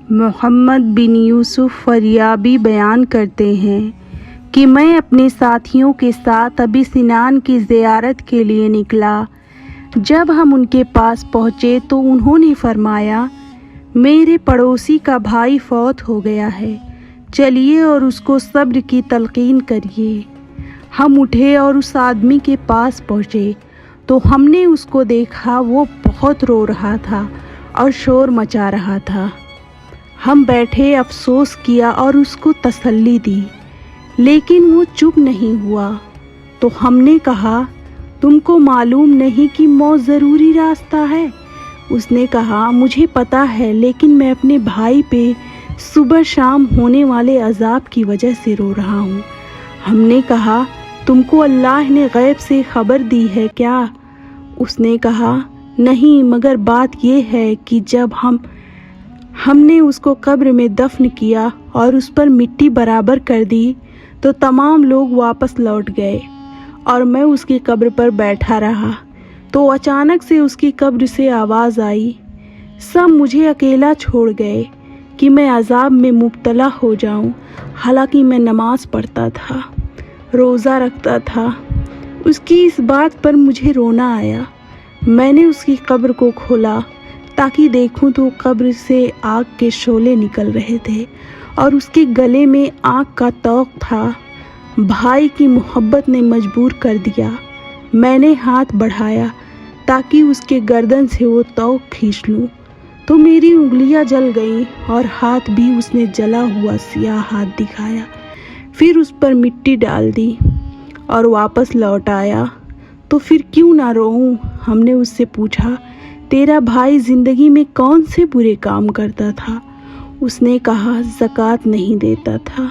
محمد بن یوسف فریابی بیان کرتے ہیں کہ میں اپنے ساتھیوں کے ساتھ ابی سنان کی زیارت کے لیے نکلا۔ جب ہم ان کے پاس پہنچے تو انہوں نے فرمایا، میرے پڑوسی کا بھائی فوت ہو گیا ہے، چلیے اور اس کو صبر کی تلقین کریے۔ ہم اٹھے اور اس آدمی کے پاس پہنچے تو ہم نے اس کو دیکھا، وہ بہت رو رہا تھا اور شور مچا رہا تھا۔ ہم بیٹھے افسوس کیا اور اس کو تسلی دی، لیکن وہ چپ نہیں ہوا۔ تو ہم نے کہا، تم کو معلوم نہیں کہ موت ضروری راستہ ہے؟ اس نے کہا، مجھے پتا ہے، لیکن میں اپنے بھائی پہ صبح شام ہونے والے عذاب کی وجہ سے رو رہا ہوں۔ ہم نے کہا، تم کو اللہ نے غیب سے خبر دی ہے کیا؟ اس نے کہا، نہیں، مگر بات یہ ہے کہ جب ہم نے اس کو قبر میں دفن کیا اور اس پر مٹی برابر کر دی تو تمام لوگ واپس لوٹ گئے اور میں اس کی قبر پر بیٹھا رہا تو اچانک سے اس کی قبر سے آواز آئی، سب مجھے اکیلا چھوڑ گئے کہ میں عذاب میں مبتلا ہو جاؤں، حالانکہ میں نماز پڑھتا تھا، روزہ رکھتا تھا۔ اس کی اس بات پر مجھے رونا آیا۔ میں نے اس کی قبر کو کھولا تاکہ دیکھوں تو قبر سے آگ کے شعلے نکل رہے تھے اور اس کے گلے میں آگ کا طوق تھا۔ بھائی کی محبت نے مجبور کر دیا۔ میں نے ہاتھ بڑھایا تاکہ اس کے گردن سے وہ طوق کھینچ لوں تو میری انگلیاں جل گئیں اور ہاتھ بھی اس نے جلا ہوا سیاہ ہاتھ دکھایا۔ پھر اس پر مٹی ڈال دی اور واپس لوٹ آیا۔ تو پھر کیوں نہ روؤں؟ ہم نے اس سے پوچھا، تیرا بھائی زندگی میں کون سے برے کام کرتا تھا؟ اس نے کہا، زکوٰۃ نہیں دیتا تھا۔